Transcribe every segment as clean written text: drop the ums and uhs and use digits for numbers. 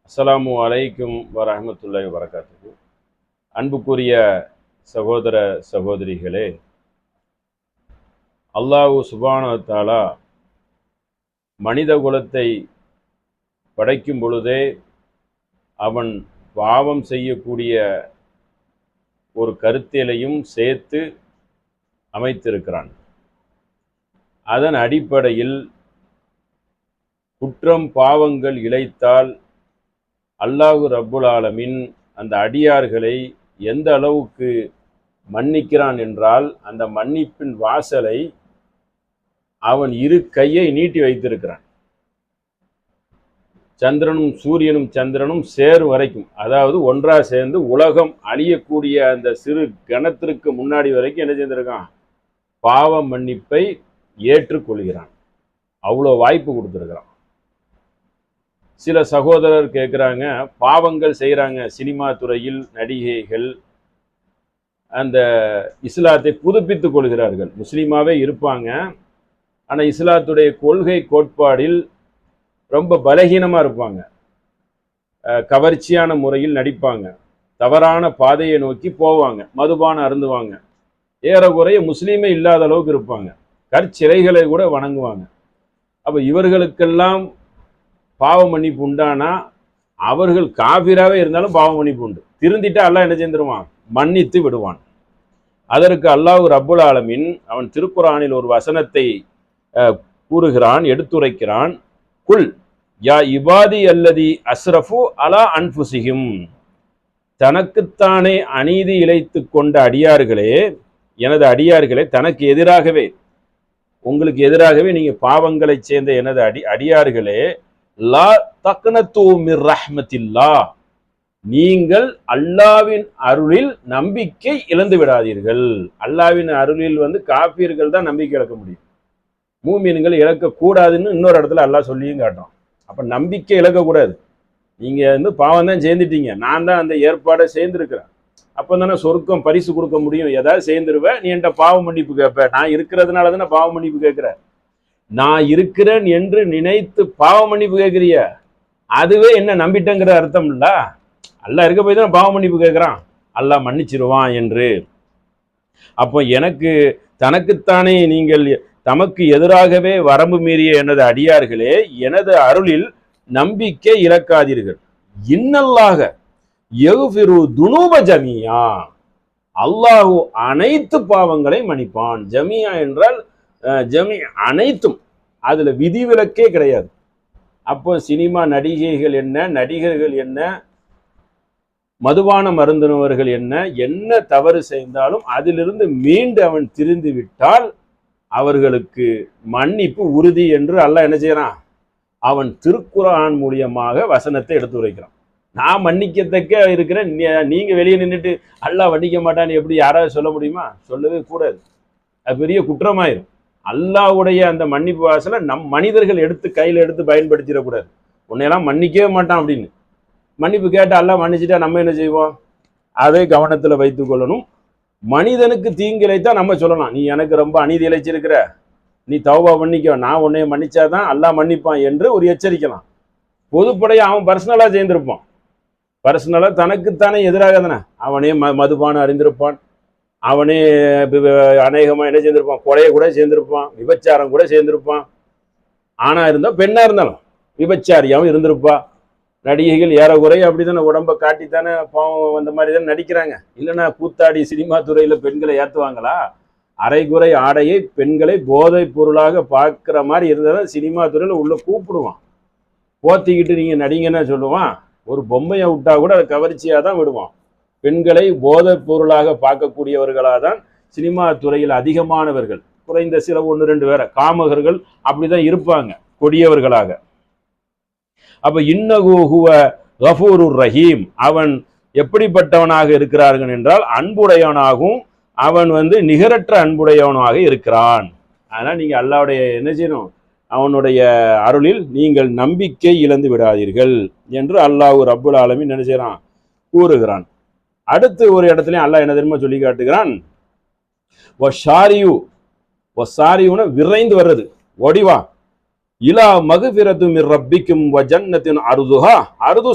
அஸ்ஸலாமு அலைக்கும் வரஹ்மத்துல்லாஹி வபரகாத்துஹு. அன்புக்குரிய சகோதர சகோதரிகளே, அல்லாஹு சுப்ஹானஹு வ தஆலா மனித குலத்தை படைக்கும் பொழுதே அவன் பாவம் செய்யக்கூடிய ஒரு கருத்தியலையும் சேர்த்து அமைத்திருக்கிறான். அதன் அடிப்படையில் குற்றம் பாவங்கள் இழைத்தால் அல்லாஹு ரப்புல் ஆலமீன் அந்த அடியார்களை எந்த அளவுக்கு மன்னிக்கிறான் என்றால், அந்த மன்னிப்பின் வாசலை அவன் இரு கையை நீட்டி வைத்திருக்கிறான். சந்திரனும் சூரியனும் சந்திரனும் சேரும் வரைக்கும், அதாவது ஒன்றா சேர்ந்து உலகம் அழியக்கூடிய அந்த சிறு கணத்திற்கு முன்னாடி வரைக்கும் என்ன செய்திருக்கான்? பாவ மன்னிப்பை ஏற்றுக்கொள்கிறான். அவ்வளோ வாய்ப்பு கொடுத்துருக்கிறான். சில சகோதரர் கேட்குறாங்க, பாவங்கள் செய்கிறாங்க சினிமா துறையில் நடிகைகள், அந்த இஸ்லாத்தை புதுப்பித்துக் கொள்கிறார்கள். முஸ்லீமாவே இருப்பாங்க, ஆனால் இஸ்லாத்துடைய கொள்கை கோட்பாடில் ரொம்ப பலகீனமாக இருப்பாங்க. கவர்ச்சியான முறையில் நடிப்பாங்க, தவறான பாதையை நோக்கி போவாங்க, மதுபானம் அருந்துவாங்க, ஏறக்குறைய முஸ்லீமே இல்லாத அளவுக்கு இருப்பாங்க, கற்சிலைகளை கூட வணங்குவாங்க. அப்போ இவர்களுக்கெல்லாம் பாவ மன்னிப்பு உண்டானா, அவர்கள் காபிராவே இருந்தாலும் பாவ மன்னிப்பு உண்டு. திருந்திட்டா அல்லாஹ் என்ன செஞ்சிருவான்? மன்னித்து விடுவான். அதற்கு அல்லாஹ் ரப்புல் ஆலமீன் அவன் திருக்குர்ஆனில் ஒரு வசனத்தை கூறுகிறான், எடுத்துரைக்கிறான். குல் யா இபாதி அல்லதி அஸ்ரஃபு அலா அன்ஃபுஸிஹிம், தனக்குத்தானே அநீதி இழைத்து கொண்ட அடியார்களே, எனது அடியார்களே, தனக்கு எதிராகவே உங்களுக்கு எதிராகவே நீங்க பாவங்களை சேர்ந்த எனது அடியார்களே, லா தக்னது மிர் ரஹ்மத்தில்லாஹ், நீங்கள் அல்லாவின் அருளில் நம்பிக்கை இழந்து விடாதீர்கள். அல்லாவின் அருளில் காபீர்கள் தான் நம்பிக்கை இழக்க முடியும், மூமின்கள் இழக்கக்கூடாதுன்னு இன்னொரு இடத்துல அல்லாஹ் சொல்லியும் காட்டுறோம். அப்ப நம்பிக்கை இழக்கக்கூடாது. நீங்க பாவம் தான் சேர்ந்துட்டீங்க, நான் தான் அந்த ஏற்பாடை சேர்ந்திருக்கிறேன், அப்போ தானே சொர்க்கம் பரிசு கொடுக்க முடியும். ஏதாவது சேர்ந்துருவேன், நீ என்கிட்ட பாவ மன்னிப்பு கேட்ப. நான் இருக்கிறதுனால தானே பாவ மன்னிப்பு கேட்கிற. நான் இருக்கிறேன் என்று நினைத்து பாவ மன்னிப்பு கேட்கிறிய, அதுவே என்ன நம்பிட்டங்கிற அர்த்தம் இல்ல. அல்லாஹ் இருக்க போய் தான் பாவ மன்னிப்பு கேட்கிறான், அல்லாஹ் மன்னிச்சிருவான் என்று. அப்போ எனக்கு தனக்குத்தானே நீங்கள் தமக்கு எதிராகவே வரம்பு மீறிய எனது அடியார்களே, எனது அருளில் நம்பிக்கை இழக்காதீர்கள். இன்னல்லாக யக்ஃபிரு துனூப ஜமீஆ, அல்லாஹு அனைத்து பாவங்களை மன்னிப்பான். ஜமீஆ என்றால் ஜமீ, அனைத்தும், அதுல விதிவிலக்கே கிடையாது. அப்போ சினிமா நடிகைகள் என்ன, நடிகர்கள் என்ன, மதுபானம் அருந்தினவர்கள் என்ன, என்ன தவறு செய்தாலும் அதிலிருந்து மீண்டு அவன் திரிந்து விட்டால் அவர்களுக்கு மன்னிப்பு உறுதி என்று அல்லாஹ் என்ன செய்யறான்? அவன் திருக்குர்ஆன் மூலியமாக வசனத்தை எடுத்து உரைக்கிறான். நான் மன்னிக்கத்தக்க இருக்கிறேன், நீங்க வெளியே நின்றுட்டு அல்லாஹ் மன்னிக்க மாட்டான்னு எப்படி யாராவது சொல்ல முடியுமா? சொல்லவே கூடாது, அது பெரிய குற்றமாயிரும். அல்லாஹ்வுடைய அந்த மன்னிப்பு வாசலை நம் மனிதர்கள் எடுத்து கையில் எடுத்து பயன்படுத்திடக்கூடாது. உன்னையெல்லாம் மன்னிக்கவே மாட்டான் அப்படின்னு மன்னிப்பு கேட்டால் அல்லாஹ் மன்னிச்சுட்டா நம்ம என்ன செய்வோம்? அதை கவனத்தில் வைத்துக் கொள்ளணும். மனிதனுக்கு தீங்கு இழைத்தா நம்ம சொல்லலாம், நீ எனக்கு ரொம்ப அநீதி இழைச்சிருக்கிற, நீ தௌபா பண்ணிக்க, நான் உன்னைய மன்னிச்சாதான் அல்லாஹ் மன்னிப்பான் என்று ஒரு எச்சரிக்கலாம். பொதுப்படையாக அவன் பர்சனலாக சேர்ந்திருப்பான், பர்சனலாக தனக்குத்தானே எதிராக தானே அவனே மதுபானம் அறிந்திருப்பான், அவனே அநேகமாக என்ன சேர்ந்திருப்பான்? கொலையை கூட சேர்ந்திருப்பான், விபச்சாரம் கூட சேர்ந்திருப்பான். ஆணா இருந்தால் பெண்ணா இருந்தாலும் விபச்சாரியாகவும் இருந்திருப்பா. நடிகைகள் ஏறக்குறைய அப்படி தானே உடம்பை காட்டித்தானே பாவம் அந்த மாதிரி தானே நடிக்கிறாங்க. இல்லைன்னா கூத்தாடி சினிமா துறையில் பெண்களை ஏற்றுவாங்களா? அரைகுறை ஆடையை பெண்களை போதை பொருளாக பார்க்குற மாதிரி இருந்தால் சினிமா துறையில் உள்ள கூப்பிடுவான், போத்திக்கிட்டு நீங்கள் நடிங்கன்னா சொல்லுவான். ஒரு பொம்மையை விட்டா கூட அதை கவர்ச்சியாக தான் விடுவான். பெண்களை போதைப் பொருளாக பார்க்கக்கூடியவர்களாக தான் சினிமா துறையில் அதிகமானவர்கள், குறைந்த சில 1-2 பேரை காமகர்கள் அப்படிதான் இருப்பாங்க, கொடியவர்களாக. அப்ப இன்னஹு ஹுவ கஃபூருர் ரஹீம், அவன் எப்படிப்பட்டவனாக இருக்கிறார்கள் என்றால் அன்புடையவனாகவும் அவன் நிகரற்ற அன்புடையவனாக இருக்கிறான். அதனால் நீங்கள் அல்லாஹ்வுடைய என்ன செய்யணும்? அவனுடைய அருளில் நீங்கள் நம்பிக்கை இழந்து விடாதீர்கள் என்று அல்லாஹ் ரப்புல் ஆலமீன் என்ன செய்கிறான்? கூறுகிறான். அடுத்து ஒரு இடத்துலையும் அல்லாஹ் என்ன தெரியுமா சொல்லி காட்டுகிறான்? ஒஷாரியுன விரைந்து வர்றது, ஒடிவா, இலா மகுஃபிரத்து மிர் ரப்பிக்கும் வ ஜன்னத்தின் அர்துஹா அர்து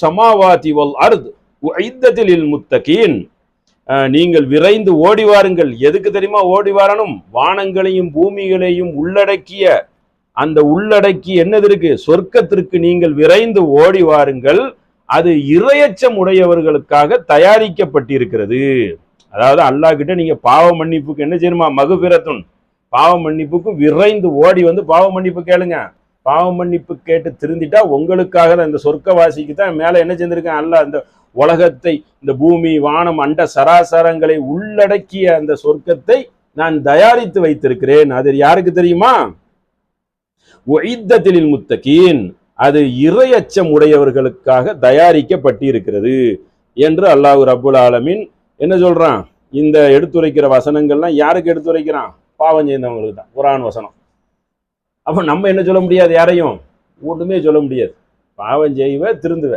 சமாவாதி வல் அர்து உஇத்தத்தில் லில் முத்தகீன். நீங்கள் விரைந்து ஓடி வாருங்கள். எதுக்கு தெரியுமா ஓடி வரணும்? வானங்களையும் பூமிகளையும் உள்ளடக்கிய அந்த உள்ளடக்கி என்னது இருக்கு? சொர்க்கத்திற்கு நீங்கள் விரைந்து ஓடி வாருங்கள். அது இறையச்சம் உடையவர்களுக்காக தயாரிக்கப்பட்டிருக்கிறது. அதாவது அல்லாஹ் கிட்ட நீங்க பாவ மன்னிப்புக்கு என்ன செய்யணுமா? மகுபிரத்துன், பாவ மன்னிப்புக்கு விரைந்து ஓடி வந்து பாவ மன்னிப்பு கேளுங்க. பாவ மன்னிப்பு கேட்டு திருந்திட்டா உங்களுக்காக தான், இந்த சொர்க்கவாசிக்கு தான் மேல என்ன செஞ்சிருக்கேன் அல்லாஹ், இந்த உலகத்தை, இந்த பூமி வானம் அண்ட சராசரங்களை உள்ளடக்கிய அந்த சொர்க்கத்தை நான் தயாரித்து வைத்திருக்கிறேன். அது யாருக்கு தெரியுமா? உஇத்தத்தில் லில் முத்தகீன், அது இறையச்சம் உடையவர்களுக்காக தயாரிக்கப்பட்டிருக்கிறது என்று அல்லாஹ் ரப்புல் ஆலமீன் என்ன சொல்றான்? இந்த எடுத்துரைக்கிற வசனங்கள்லாம் யாருக்கு எடுத்துரைக்கிறான்? பாவம் செய்தவங்களுக்கு தான். குர்ஆன் வசனம். அப்ப நம்ம என்ன சொல்ல முடியாது? யாரையும் ஒண்ணுமே சொல்ல முடியாது. பாவம் செய்வ திருந்துவ,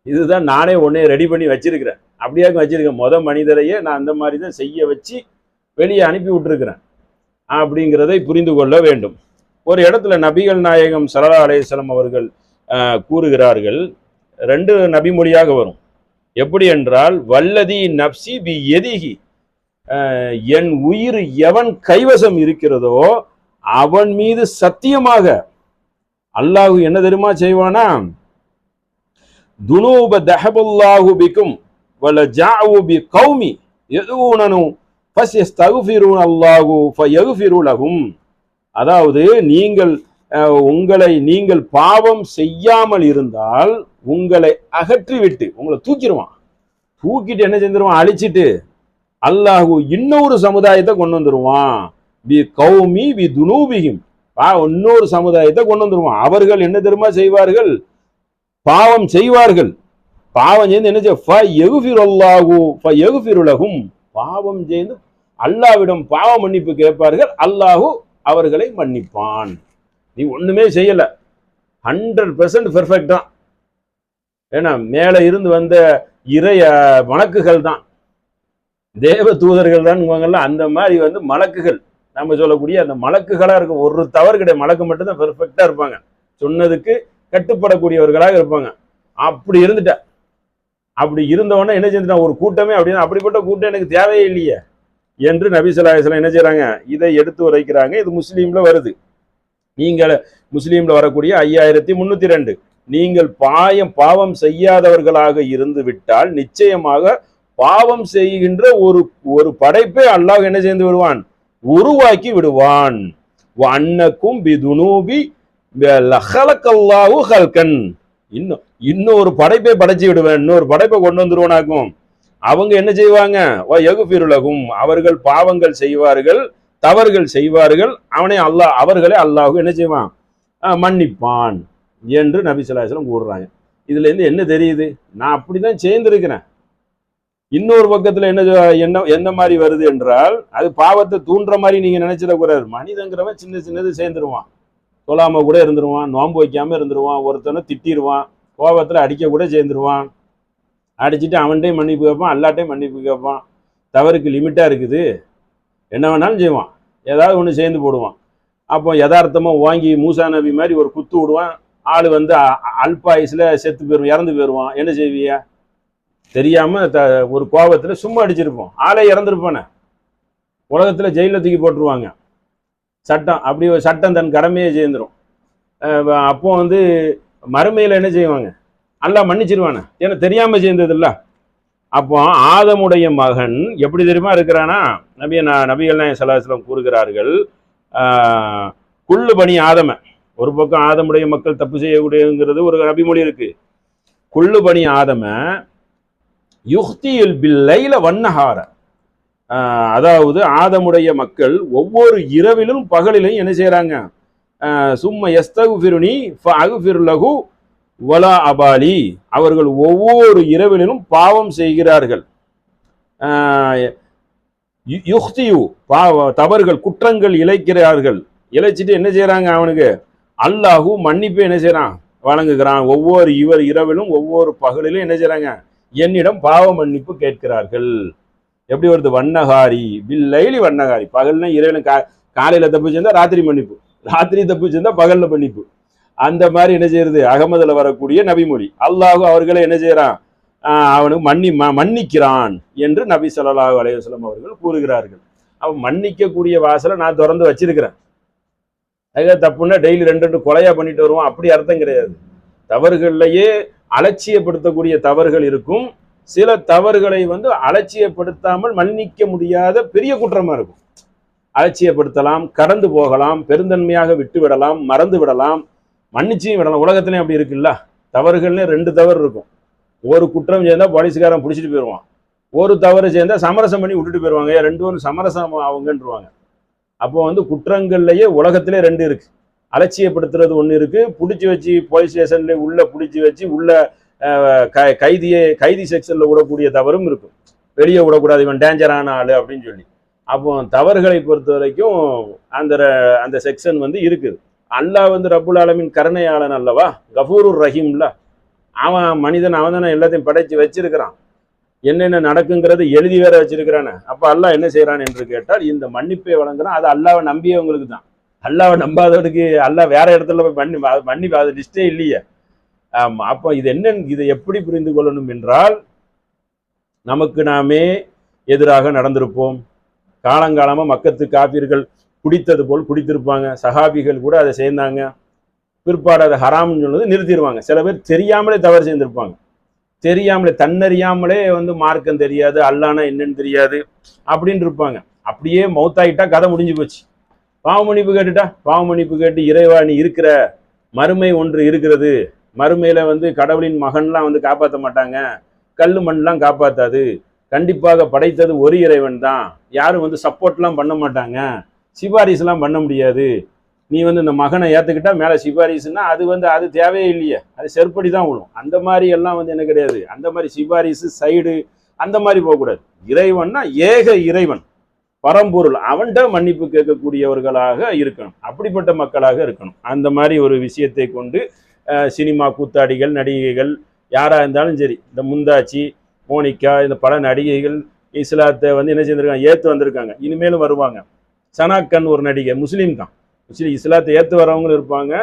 இதுதான் நானே உன்னை ரெடி பண்ணி வச்சிருக்கிறேன். அப்படியே வச்சிருக்கேன். மனிதரையே நான் அந்த மாதிரி தான் செய்ய வச்சு வெளியே அனுப்பி விட்டுருக்கிறேன் அப்படிங்கிறதை புரிந்து கொள்ள வேண்டும். ஒரு இடத்துல நபிகள் நாயகம் ஸல்லல்லாஹு அலைஹி வஸல்லம் அவர்கள் கூறுகிறார்கள். 2 நபிமொழியாக வரும். எப்படி என்றால், வல்லதி நப்சி பி எதிகி, என் உயிர் எவன் கைவசம் இருக்கிறதோ அவன் மீது சத்தியமாக அல்லாஹ் என்ன தெரியுமா செய்வானா? துனூப தஹபல்லாஹு பிக்கும் வல ஜாஉ பி கௌமி யதுனனு ஃபஸ்யஸ்தக்ஃபிரூன அல்லாஹு ஃபயக்ஃபிரு லஹும். அதாவது நீங்கள் பாவம் செய்யாமல் இருந்தால் உங்களை அகற்றிவிட்டு உங்களை தூக்கிட்டு என்ன செஞ்சிருவான்? அழிச்சிட்டு அல்லாஹு இன்னொரு சமுதாயத்தை கொண்டு வந்துருவான். பி கௌமி பி துனூபிஹிம், இன்னொரு சமுதாயத்தை கொண்டு வந்துருவான். அவர்கள் என்ன தெரியுமா செய்வார்கள்? பாவம் செய்வார்கள். பாவம் செய்து என்ன செய்ய? பாவம் செய்து அல்லாஹ்விடம் பாவ மன்னிப்பு கேட்பார்கள். அல்லாஹு அவர்களை மன்னிப்பான். நீ ஒண்ணுமே செய்யல, 100% பெர்ஃபெக்ட் தான். ஏன்னா மேல இருந்து வந்த இறைய மலக்குகள் தான், தேவ தூதர்கள் தான். அந்த மாதிரி வந்து மலக்குகள், நம்ம சொல்லக்கூடிய அந்த மலக்குகளா இருக்கும். ஒரு தவறு கிடையாது. மலக்கு மட்டும்தான் பெர்ஃபெக்டா இருப்பாங்க, சொன்னதுக்கு கட்டுப்படக்கூடியவர்களாக இருப்பாங்க. அப்படி இருந்துட்ட, அப்படி இருந்தவொடனே என்ன செஞ்சுட்டான்? ஒரு கூட்டமே அப்படின்னா, அப்படிப்பட்ட கூட்டம் எனக்கு தேவையே இல்லையே என்று நபி ஸல்லல்லாஹு அலைஹி வஸல்லம் என்ன செய்றாங்க? இதை எடுத்து உரைக்கிறாங்க. இது முஸ்லீம்ல வருது. நீங்கள் முஸ்லீம்ல வரக்கூடிய 5302, நீங்கள் பாவம் செய்யாதவர்களாக இருந்து விட்டால் நிச்சயமாக பாவம் செய்கின்ற ஒரு படைப்பை அல்லாஹ் என்ன செய்து விடுவான்? உருவாக்கி விடுவான். அன்னக்கும் பிதுனூபி லஹலக்கல்லாஹு ஹல்கன், இன்னொரு படைப்பை படைச்சு விடுவேன், இன்னொரு படைப்பை கொண்டு வந்துருவானாக்கும். அவங்க என்ன செய்வாங்க? யகுஃபிருலகும், அவர்கள் பாவங்கள் செய்வார்கள், தவறுகள் செய்வார்கள். அவர்களை அல்லாஹ் என்ன செய்வான்? மன்னிப்பான் என்று நபி ஸல்லல்லாஹு அலைஹி வஸல்லம் கூறுறாங்க. இதுல இருந்து என்ன தெரியுது? நான் அப்படிதான் சேர்ந்திருக்கிறேன். இன்னொரு பக்கத்துல என்ன மாதிரி வருது என்றால், அது பாவத்தை தூண்டுற மாதிரி நீங்க நினைச்சிடக்கூடாது. மனிதங்கிறவன் சின்னது சேர்ந்துருவான், சொல்லாம கூட இருந்துருவான், நோன்பு வைக்காம இருந்துருவான், ஒருத்தனை திட்டிடுவான், கோபத்துல அடிக்க கூட சேர்ந்துருவான், அடிச்சுட்டு அவன்கிட்டையும் மன்னிப்பு கேட்பான், அல்லாட்டையும் மன்னிப்பு கேட்பான். தவறுக்கு லிமிட்டா இருக்குது, என்ன வேணாலும் செய்வான், ஏதாவது ஒன்று சேர்ந்து போடுவான். அப்போ யதார்த்தமா வாங்கி மூசா நபி மாதிரி ஒரு குத்து விடுவான், ஆள் வந்து அல்பாயுஸ்ல செத்து போயிடுவான், இறந்து போயிடுவான். என்ன செய்வியா? தெரியாம ஒரு கோபத்துல சும்மா அடிச்சிருப்போம், ஆளே இறந்துருப்பானே. உலகத்துல ஜெயில தூக்கி போட்டுருவாங்க. சட்டம் அப்படி ஒரு சட்டம் தன் கடமையை சேர்ந்துடும். அப்போ வந்து மறுமையில என்ன செய்வாங்க? அல்லாஹ் மன்னிச்சிருவானே, ஏன்னா தெரியாம சேர்ந்தது இல்ல. அப்போ ஆதமுடைய மகன் எப்படி தெரியுமா இருக்கிறானா? நபிகள் நாயகம் ஸல்லல்லாஹு அலைஹி வஸல்லம் கூறுகிறார்கள், குள்ளு பனி ஆதம, ஒரு பக்கம் ஆதமுடைய மக்கள் தப்பு செய்யக்கூடியங்கிறது ஒரு நபிமொழி இருக்கு. குள்ளு பனி ஆதம யுக்தியில் பில்லைல வன்னஹார, அதாவது ஆதமுடைய மக்கள் ஒவ்வொரு இரவிலும் பகலிலும் என்ன செய்யறாங்க? சும்ம யஸ்தகுஃபிருனி ஃபஅக்ஃபிர் லஹு வலா அபாலி, அவர்கள் ஒவ்வொரு இரவிலும் பாவம் செய்கிறார்கள். யுக்தியு, தவறுகள் குற்றங்கள் இழைக்கிறார்கள். இழைச்சிட்டு என்ன செய்யறாங்க? அவனுக்கு அல்லாஹு மன்னிப்பு என்ன செய்யறான்? வழங்குகிறான். ஒவ்வொரு இரவிலும் ஒவ்வொரு பகலிலும் என்ன செய்யறாங்க? என்னிடம் பாவ மன்னிப்பு கேட்கிறார்கள். எப்படி வருது? வண்ணகாரி பில்லைலி வண்ணகாரி, பகல்னா இரவிலும், காலையில தப்பு செஞ்சா ராத்திரி மன்னிப்பு, ராத்திரி தப்பு செஞ்சா பகல்ல மன்னிப்பு. அந்த மாதிரி என்ன செய்யறது அகமதுல வரக்கூடிய நபிமொழி. அல்லாஹ் அவர்களை என்ன செய்யறான், அவனுக்கு மன்னிக்கிறான் என்று நபி ஸல்லல்லாஹு அலைஹி வஸல்லம் அவர்கள் கூறுகிறார்கள். அவன் மன்னிக்கக்கூடிய வாசலை நான் திறந்து வச்சிருக்கிறேன். அதுக்காக தப்புன்னா டெய்லி ரெண்டு ரெண்டு கொலையா பண்ணிட்டு வருவான் அப்படி அர்த்தம் கிடையாது. தவறுகள்லயே அலட்சியப்படுத்தக்கூடிய தவறுகள் இருக்கும். சில தவறுகளை அலட்சியப்படுத்தாமல் மன்னிக்க முடியாத பெரிய குற்றமா இருக்கும். அலட்சியப்படுத்தலாம், கடந்து போகலாம், பெருந்தன்மையாக விட்டு விடலாம், மறந்து விடலாம், மன்னிச்சியும் விடலாம். உலகத்திலையும் அப்படி இருக்குல்ல. தவறுகள்ல ரெண்டு தவறு இருக்கும். ஒரு குற்றம் சேர்ந்தா போலீஸ்காரன் பிடிச்சிட்டு போயிடுவான், ஒரு தவறு சேர்ந்தா சமரசம் பண்ணி விட்டுட்டு போயிடுவாங்க. ரெண்டு பேரும் சமரசம் அவங்கன்றுவாங்க. அப்போ குற்றங்கள்லயே உலகத்திலே ரெண்டு இருக்கு. அலட்சியப்படுத்துறது ஒன்று இருக்கு, பிடிச்சி வச்சு போலீஸ் ஸ்டேஷன்ல உள்ள பிடிச்சி வச்சு உள்ள கைதி செக்ஷன்ல விடக்கூடிய தவறும் இருக்கும். வெளியே விடக்கூடாது, இவன் டேஞ்சரான ஆளு அப்படின்னு சொல்லி. அப்போ தவறுகளை பொறுத்த வரைக்கும் அந்த அந்த செக்ஷன் இருக்குது. அல்லாஹ் ரப்புல் ஆலமீன் கருணையாளன் அல்லவா, கஃபூருர் ரஹீம்ல. அவன் மனிதன், அவன் தானே எல்லாத்தையும் படைச்சு வச்சிருக்கிறான், என்னென்ன நடக்குங்கிறது எழுதி வேற வச்சிருக்கிறானே. அப்ப அல்லாஹ் என்ன செய்யறான் என்று கேட்டால் இந்த மன்னிப்பை வழங்குறான். அது அல்லாஹ்வை நம்பியவங்களுக்கு தான். அல்லாஹ்வை நம்பாதவனுக்கு அல்லாஹ் வேற இடத்துல போய் மன்னிப்பு அது லிஸ்டே இல்லையே. ஆமா. அப்போ இது என்னன்னு இதை எப்படி புரிந்து கொள்ளணும் என்றால், நமக்கு நாமே எதிராக நடந்திருப்போம். காலங்காலமா மக்கத்து காபீர்கள் குடித்தது போல் குடித்திருப்பாங்க. சஹாபிகள் கூட அதை சேர்ந்தாங்க. பிற்பாடு அதை ஹராம்னு சொன்னது நிறுத்திடுவாங்க. சில பேர் தெரியாமலே தவறு செய்திருப்பாங்க. தெரியாமலே, தன்னறியாமலே மார்க்கம் தெரியாது, அல்லானா என்னன்னு தெரியாது அப்படின்னு இருப்பாங்க. அப்படியே மௌத்தாயிட்டா கதை முடிஞ்சு போச்சு. பாவ மன்னிப்பு கேட்டுட்டா, பாவ மன்னிப்பு கேட்டு இறைவா நீ இருக்கிற, மறுமை ஒன்று இருக்கிறது, மறுமையில கடவுளின் மகன்லாம் காப்பாற்ற மாட்டாங்க, கல்லு மண்லாம் காப்பாத்தாது, கண்டிப்பாக படைத்தது ஒரு இறைவன் தான், யாரும் சப்போர்ட்லாம் பண்ண மாட்டாங்க, சிபாரிசுலாம் பண்ண முடியாது, நீ இந்த மகனை ஏற்றுக்கிட்டா மேலே சிபாரிசுன்னா அது அது தேவையே இல்லையே, அது செருப்படி தான் விழும். அந்த மாதிரி எல்லாம் என்ன கிடையாது. அந்த மாதிரி சிபாரிசு சைடு அந்த மாதிரி போகக்கூடாது. இறைவன்னா ஏக இறைவன், பரம்பொருள், அவன்கிட்ட மன்னிப்பு கேட்கக்கூடியவர்களாக இருக்கணும். அப்படிப்பட்ட மக்களாக இருக்கணும். அந்த மாதிரி ஒரு விஷயத்தை கொண்டு சினிமா கூத்தாடிகள், நடிகைகள் யாராக இருந்தாலும் சரி, இந்த முந்தாச்சி, மோனிகா, இந்த பல நடிகைகள் இஸ்லாத்தை என்ன செய்திருக்காங்க, ஏற்று வந்திருக்காங்க, இனிமேலும் வருவாங்க. சனாக்கன் ஒரு நடிகை, முஸ்லீம் தான், முஸ்லீம், இஸ்லாத்தை ஏற்று வரவங்களும் இருப்பாங்க.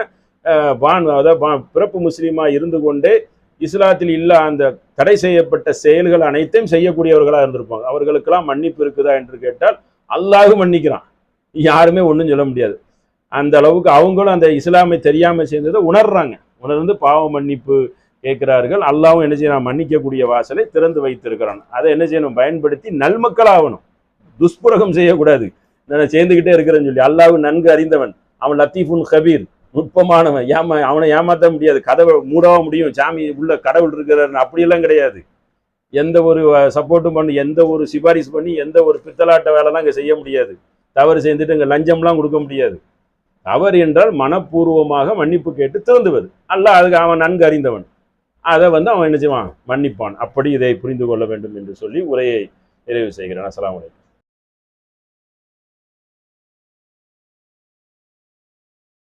அதாவது பிறப்பு முஸ்லீமாக இருந்து கொண்டே இஸ்லாத்தில் இல்ல அந்த தடை செய்யப்பட்ட செயல்கள் அனைத்தையும் செய்யக்கூடியவர்களாக இருந்திருப்பாங்க. அவர்களுக்கெல்லாம் மன்னிப்பு இருக்குதா என்று கேட்டால் அல்லாஹ் மன்னிக்கிறான், யாருமே ஒன்றும் சொல்ல முடியாது. அந்த அளவுக்கு அவங்களும் அந்த இஸ்லாமை தெரியாமல் செய்ததை உணர்றாங்க. உணர்ந்து பாவ மன்னிப்பு கேட்கிறார்கள். அல்லாவும் என்ன செய்யணும், மன்னிக்கக்கூடிய வாசலை திறந்து வைத்திருக்கிறான். அதை என்ன செய்யணும், பயன்படுத்தி நல்மக்கள் ஆகணும். துஷ்புரகம் செய்யக்கூடாது. நான் சேர்ந்துக்கிட்டே இருக்கிறேன்னு சொல்லி, அல்லாஹ் நன்கு அறிந்தவன், அவன் லத்தீஃபுன் ஹபீர், நுட்பமானவன், அவனை ஏமாற்ற முடியாது, கதவை மூடவா முடியும், சாமி உள்ள கடவுள் இருக்கிறாருன்னு அப்படியெல்லாம் கிடையாது. எந்த ஒரு சப்போர்ட்டும் பண்ணி, எந்த ஒரு சிபாரிசு பண்ணி, எந்த ஒரு பித்தலாட்ட வேலைலாம் இங்கே செய்ய முடியாது. தவறு செய்துட்டு இங்கே லஞ்சம்லாம் கொடுக்க முடியாது. தவறு என்றால் மனப்பூர்வமாக மன்னிப்பு கேட்டு திருந்துவது. அல்லாஹ் அதுக்கு அவன் நன்கு அறிந்தவன், அதை அவன் என்ன செய்வான், மன்னிப்பான். அப்படி இதை புரிந்து கொள்ள வேண்டும் என்று சொல்லி உரையை நிறைவு செய்கிறேன். அஸ்ஸலாமு அலைக்கும்.